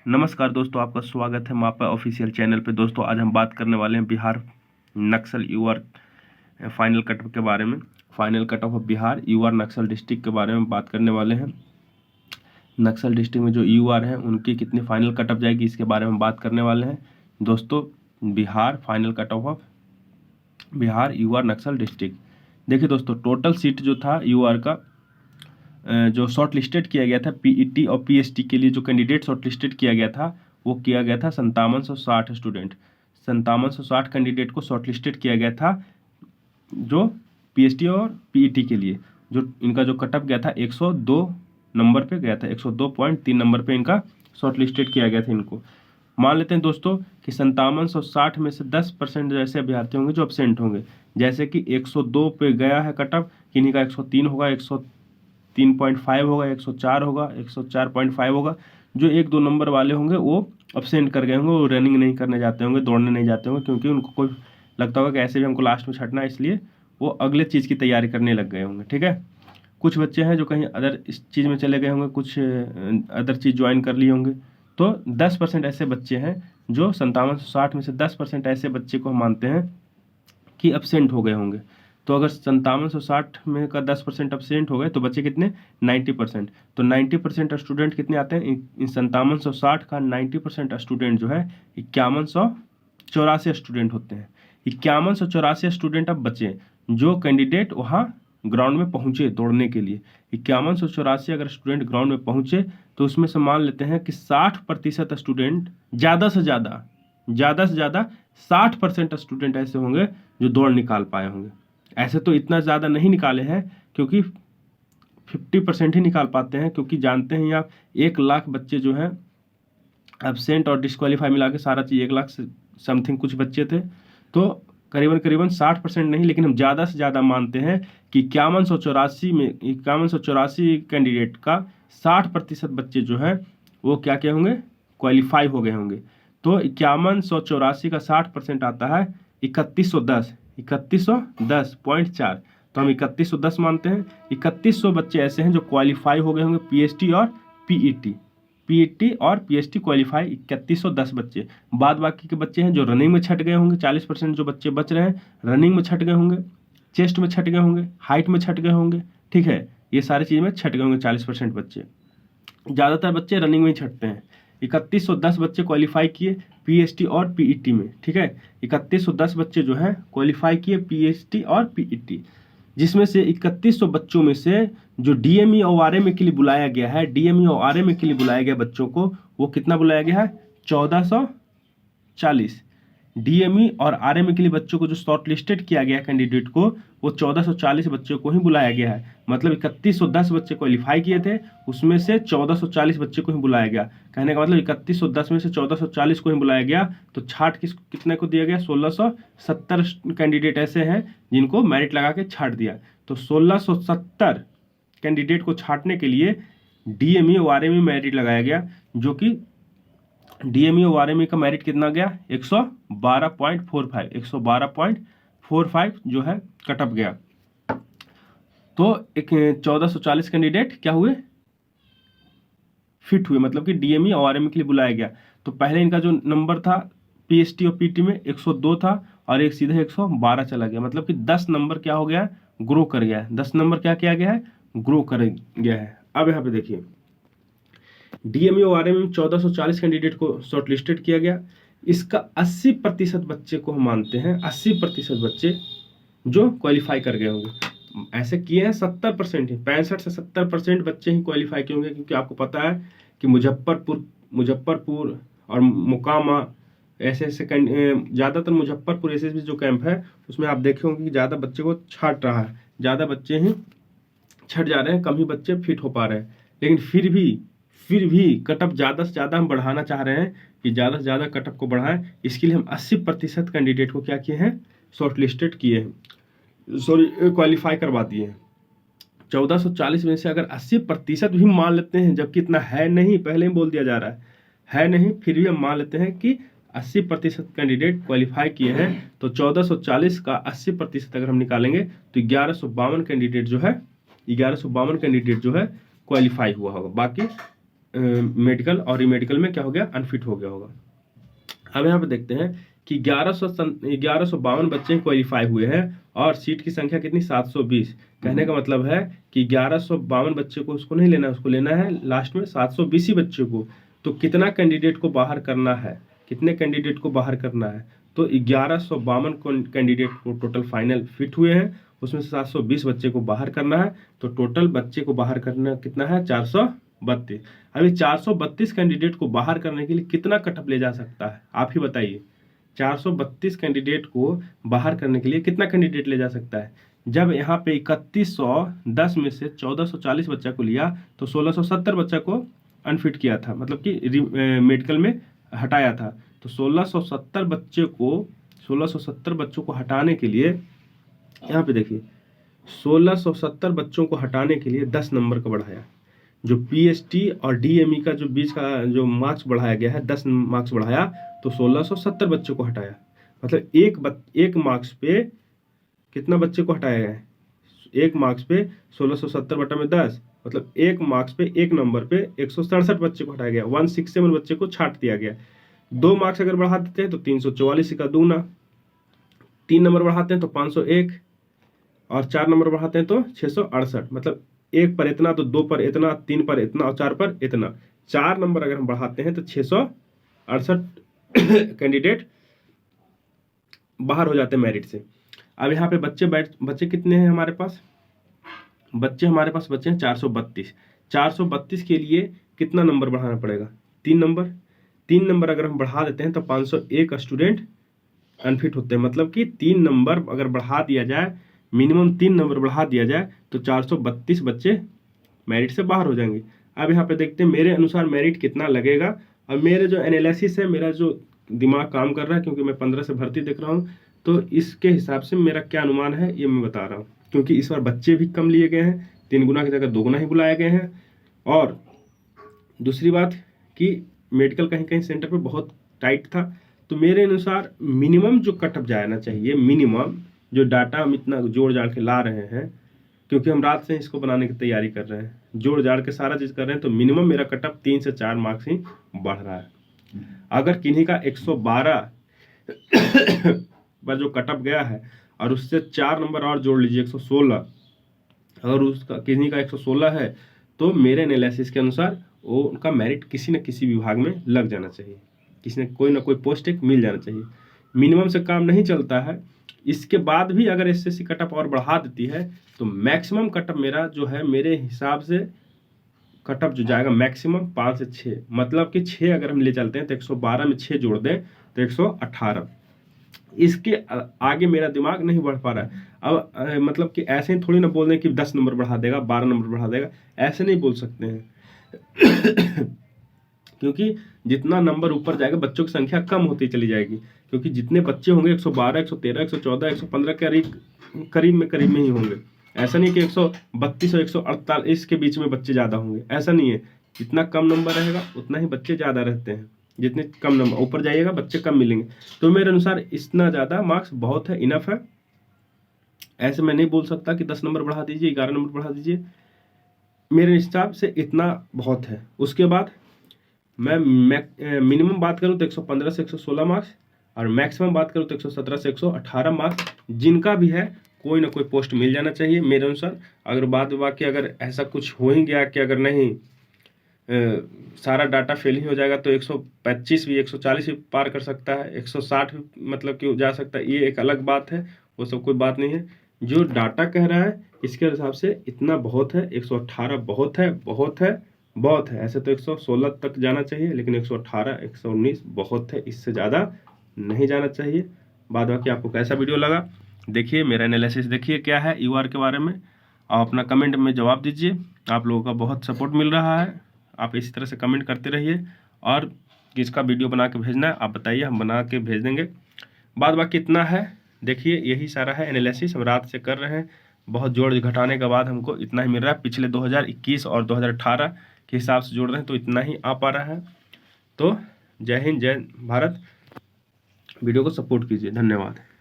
नमस्कार दोस्तों, आपका स्वागत है मापा ऑफिशियल चैनल पे। दोस्तों आज हम बात करने वाले हैं Bihar Naxal UR final cut off के बारे में। Final cut off Bihar UR Naxal district के बारे में बात करने वाले हैं। नक्सल डिस्ट्रिक्ट में जो यूआर हैं उनकी कितनी फाइनल कट ऑफ जाएगी, इसके बारे में बात करने वाले हैं। दोस्तों Bihar final cut off Bihar UR Naxal district, देखिए दोस्तों टोटल सीट जो था यूआर का जो शॉर्ट लिस्टेड किया गया था पीईटी और पीएसटी के लिए, जो कैंडिडेट शॉर्ट लिस्टेड किया गया था वो किया गया था 5760 स्टूडेंट। 5760 कैंडिडेट को शॉर्ट लिस्टेड किया गया था जो पीएसटी और पीईटी के लिए। जो इनका जो कटअप गया था 102 नंबर पे गया था, 102.3 नंबर पे इनका शॉर्ट लिस्टेड किया गया था इनको। मान लेते हैं दोस्तों कि 5760 में से 10% जैसे अभ्यर्थी होंगे जो अब्सेंट होंगे, जैसे कि 102 पे गया है कटअप, किन्हीं का 103 होगा, 103.5 होगा, 104 होगा, 104.5 होगा। जो 1-2 नंबर वाले होंगे वो अब्सेंट कर गए होंगे, वो रनिंग नहीं करने जाते होंगे, दौड़ने नहीं जाते होंगे, क्योंकि उनको कोई लगता होगा कि ऐसे भी हमको लास्ट में छटना है, इसलिए वो अगले चीज़ की तैयारी करने लग गए होंगे। ठीक है, कुछ बच्चे हैं जो कहीं अदर इस चीज़ में चले गए होंगे, कुछ अदर चीज़ ज्वाइन कर लिए होंगे। तो 10% ऐसे बच्चे हैं जो 5760 में से 10% ऐसे बच्चे को हम मानते हैं कि अब्सेंट हो गए होंगे। तो अगर 5760 में का 10% अब्सेंट हो गए तो बच्चे कितने 90%। तो 90% स्टूडेंट कितने आते हैं इन 5760 का 90% स्टूडेंट जो है 5184 स्टूडेंट होते हैं। 5184 स्टूडेंट अब बचे जो कैंडिडेट वहाँ ग्राउंड में पहुँचे दौड़ने के लिए। 5184 अगर स्टूडेंट ग्राउंड में पहुँचे तो उसमें से मान लेते हैं कि 60% स्टूडेंट ज़्यादा से ज़्यादा 60% स्टूडेंट ऐसे होंगे जो दौड़ निकाल पाए होंगे। ऐसे तो इतना ज़्यादा नहीं निकाले हैं, क्योंकि 50% ही निकाल पाते हैं, क्योंकि जानते हैं आप 1 लाख बच्चे जो हैं एब्सेंट और डिस्क्वालीफाई मिला के सारा चीज़ 1 लाख से समथिंग कुछ बच्चे थे। तो करीबन 60% नहीं, लेकिन हम ज़्यादा से ज़्यादा मानते हैं कि 5184 कैंडिडेट का 60% बच्चे जो हैं वो क्या क्या होंगे, क्वालिफाई हो गए होंगे। तो 5184 का 60% आता है 3110.4। तो हम 3110 मानते हैं। 3100 बच्चे ऐसे हैं जो क्वालिफाई हो गए होंगे पीएसटी और पीईटी और पीएसटी क्वालिफाई 3110 बच्चे। बाद बाकी के बच्चे हैं जो रनिंग में छट गए होंगे, 40% जो बच्चे बच रहे हैं रनिंग में छट गए होंगे, चेस्ट में छट गए होंगे, हाइट में छट गए होंगे। ठीक है, ये सारी चीज़ में छट गए होंगे 40% बच्चे। ज़्यादातर बच्चे रनिंग में ही छटते हैं। 3110 बच्चे क्वालिफाई किए पीएसटी और पीईटी में। ठीक है, 3110 बच्चे जो हैं क्वालिफाई किए पीएसटी और पीईटी, जिसमें से 3100 बच्चों में से जो डीएमई और आरएमई के लिए बुलाया गया है, डीएमई और आरएमई के लिए बुलाया गया बच्चों को, वो कितना बुलाया गया है 1440। डीएमई और आरएमई के लिए बच्चों को जो शॉर्ट लिस्टेड किया गया कैंडिडेट को, वो 1440 बच्चों को ही बुलाया गया है। मतलब 3110 बच्चे क्वालिफाई किए थे, उसमें से 1440 बच्चे को ही बुलाया गया। कहने का मतलब 3110 में से 1440 को ही बुलाया गया। तो छाट कितने को दिया गया, 1670 कैंडिडेट ऐसे हैं जिनको मेरिट लगा के छाट दिया। तो 1670 कैंडिडेट को छाटने के लिए डीएमई और आरएमई मेरिट लगाया गया, जो कि डीएमई और आरएमई का मेरिट कितना गया 112.45, 112.45 जो है कटअप गया। तो 1440 कैंडिडेट क्या हुए, फिट हुए, मतलब कि डीएमई और आरएमई के लिए बुलाया गया। तो पहले इनका जो नंबर था पीएसटी और पीटी में 102 था और एक सीधे 112 चला गया, मतलब कि 10 नंबर क्या हो गया, ग्रो कर गया है। 10 नंबर क्या किया गया है, ग्रो कर गया है। अब यहाँ पे देखिए डीएमई और आरएमई में 1440 कैंडिडेट को शॉर्ट लिस्टेड किया गया। इसका 80% बच्चे को हम मानते हैं, 80% बच्चे जो क्वालिफाई कर गए होंगे। ऐसे किए हैं 70% ही, 65 से 70% बच्चे ही क्वालिफाई किए होंगे, क्योंकि आपको पता है कि मुजफ्फरपुर और मोकामा ऐसे ज़्यादातर मुजफ्फरपुर ऐसे जो कैंप है उसमें आप देखे होंगे कि ज़्यादा बच्चे को छाट रहा है, ज़्यादा बच्चे ही छट जा रहे हैं, कम ही बच्चे फिट हो पा रहे हैं। लेकिन फिर भी कटअप ज़्यादा से ज़्यादा हम बढ़ाना चाह रहे हैं कि ज़्यादा से ज़्यादा कटअप को बढ़ाएं। इसके लिए हम 80% कैंडिडेट को क्या किए हैं, शॉर्ट लिस्टेड किए हैं, क्वालिफाई करवा दिए हैं। 1440 में से अगर 80% भी मान लेते हैं, जबकि इतना है नहीं, पहले ही बोल दिया जा रहा है नहीं, फिर भी हम मान लेते हैं कि 80% कैंडिडेट क्वालिफाई किए हैं। तो 1440 का 80% अगर हम निकालेंगे तो 1152 कैंडिडेट जो है क्वालिफाई हुआ होगा। बाकी मेडिकल और ई मेडिकल में क्या हो गया, अनफिट हो गया होगा। अब यहाँ पे देखते हैं कि 1152 बच्चे क्वालिफाई हुए हैं और सीट की संख्या कितनी, 720। कहने का मतलब है कि 1152 बच्चे को उसको नहीं लेना है, उसको लेना है लास्ट में 720 ही बच्चे को। तो कितना कैंडिडेट को बाहर करना है, कितने कैंडिडेट को बाहर करना है, तो 1152 कैंडिडेट को टोटल फाइनल फिट हुए हैं, उसमें से 720 बच्चे को बाहर करना है। तो टोटल बच्चे को बाहर करना कितना है, 432। अभी 432 कैंडिडेट को बाहर करने के लिए कितना कटअप ले जा सकता है, आप ही बताइए। 432 कैंडिडेट को बाहर करने के लिए कितना कैंडिडेट ले जा सकता है। जब यहाँ पे 3110 में से 1440 बच्चा को लिया तो 1670 बच्चा को अनफिट किया था, मतलब कि मेडिकल में हटाया था। तो 1670 बच्चों को हटाने के लिए, यहाँ पे देखिए 1670 बच्चों को हटाने के लिए 10 नंबर का बढ़ाया। जो पीएसटी और डीएमई का जो बीच का जो मार्क्स बढ़ाया गया है, 10 मार्क्स बढ़ाया, तो 1670 बच्चों को हटाया। मतलब एक मार्क्स पे कितना बच्चे को हटाया गया है, एक मार्क्स पे 1670 बटा में 10, मतलब एक मार्क्स पे, एक नंबर पे 167 बच्चे को हटाया गया, 167 बच्चे को छाट दिया गया। 2 मार्क्स अगर बढ़ा देते हैं तो 344 का दूना, 3 नंबर बढ़ाते हैं तो 501, और 4 नंबर बढ़ाते हैं तो 668। मतलब 1 पर इतना, तो 2 पर इतना, 3 पर इतना और 4 पर इतना। 4 नंबर अगर हम बढ़ाते हैं तो 668 कैंडिडेट बाहर हो जाते हैं मेरिट से। अब यहाँ पे बच्चे कितने हैं हमारे पास, बच्चे हैं 432। 432 के लिए कितना नंबर बढ़ाना पड़ेगा, 3 नंबर। 3 नंबर अगर हम बढ़ा देते हैं तो 501 स्टूडेंट अनफिट होते हैं। मतलब कि 3 नंबर अगर बढ़ा दिया जाए, मिनिमम 3 नंबर बढ़ा दिया जाए तो 432 बच्चे मेरिट से बाहर हो जाएंगे। अब यहाँ पे देखते हैं मेरे अनुसार मेरिट कितना लगेगा। अब मेरे जो एनालिसिस है, मेरा जो दिमाग काम कर रहा है, क्योंकि मैं 15 से भर्ती देख रहा हूँ, तो इसके हिसाब से मेरा क्या अनुमान है ये मैं बता रहा हूँ। क्योंकि इस बार बच्चे भी कम लिए गए हैं, 3 गुना की जगह 2 गुना ही बुलाए गए हैं। और दूसरी बात कि मेडिकल कहीं कहीं सेंटर पे बहुत टाइट था। तो मेरे अनुसार मिनिमम जो कटअप जाना चाहिए, मिनिमम जो डाटा हम इतना जोड़ जाड़ के ला रहे हैं, क्योंकि हम रात से इसको बनाने की तैयारी कर रहे हैं, जोड़ जाड़ के सारा चीज़ कर रहे हैं, तो मिनिमम मेरा कटअप 3 से 4 मार्क्स ही बढ़ रहा है। अगर किन्हीं का 112 पर जो कटअप गया है और उससे 4 नंबर और जोड़ लीजिए 116, अगर उसका किन्हीं का 116 है, तो मेरे एनालिसिस के अनुसार वो उनका मेरिट किसी न किसी विभाग में लग जाना चाहिए, किसी ने कोई ना कोई पोस्ट एक मिल जाना चाहिए। मिनिमम से काम नहीं चलता है। इसके बाद भी अगर एसएससी कटअप और बढ़ा देती है तो मैक्सिमम कटअप मेरा जो है, मेरे हिसाब से कटअप जो जाएगा मैक्सिमम 5 से 6, मतलब कि 6 अगर हम ले चलते हैं तो 112 में 6 जोड़ दें तो 118। इसके आगे मेरा दिमाग नहीं बढ़ पा रहा है। अब मतलब कि ऐसे ही थोड़ी ना बोल दें कि 10 नंबर बढ़ा देगा, 12 नंबर बढ़ा देगा, ऐसे नहीं बोल सकते हैं। क्योंकि जितना नंबर ऊपर जाएगा बच्चों की संख्या कम होती चली जाएगी, क्योंकि जितने बच्चे होंगे 112, 113, 114, 115 के करीब में ही होंगे। ऐसा नहीं कि 132 और 148 के बीच में बच्चे ज़्यादा होंगे, ऐसा नहीं है। जितना कम नंबर रहेगा उतना ही बच्चे ज़्यादा रहते हैं, जितने कम नंबर ऊपर जाइएगा बच्चे कम मिलेंगे। तो मेरे अनुसार इतना ज़्यादा मार्क्स बहुत है, इनफ है। ऐसे मैं नहीं बोल सकता कि 10 नंबर बढ़ा दीजिए, 11 नंबर बढ़ा दीजिए, मेरे हिसाब से इतना बहुत है। उसके बाद मैं मिनिमम बात करूँ तो 115 से 116 मार्क्स, और मैक्सिमम बात करूँ तो 117 से 118 मार्क्स, जिनका भी है कोई ना कोई पोस्ट मिल जाना चाहिए मेरे अनुसार। अगर बाद बाकी अगर ऐसा कुछ हो ही गया कि अगर नहीं सारा डाटा फेल ही हो जाएगा तो 125 भी, 140 भी पार कर सकता है, 160 भी मतलब कि जा सकता है, ये एक अलग बात है, वो सब कोई बात नहीं है। जो डाटा कह रहा है इसके हिसाब से इतना बहुत है, 118 बहुत है, बहुत है, बहुत है। ऐसे तो 116 तक जाना चाहिए, लेकिन 118, 119 बहुत है, इससे ज़्यादा नहीं जाना चाहिए। बाद बाकी आपको कैसा वीडियो लगा देखिए, मेरा एनालिसिस देखिए क्या है यूआर के बारे में, आप अपना कमेंट में जवाब दीजिए। आप लोगों का बहुत सपोर्ट मिल रहा है, आप इसी तरह से कमेंट करते रहिए। और किसका वीडियो बना के भेजना है आप बताइए, हम बना के भेज देंगे। बाद बाकी इतना है, देखिए यही सारा है एनालिसिस, हम रात से कर रहे हैं, बहुत जोड़ घटाने के बाद हमको इतना ही मिल रहा है। पिछले 2021 और 2018 के हिसाब से जोड़ रहे हैं तो इतना ही आ पा रहा है। तो जय हिंद, जय भारत। वीडियो को सपोर्ट कीजिए, धन्यवाद।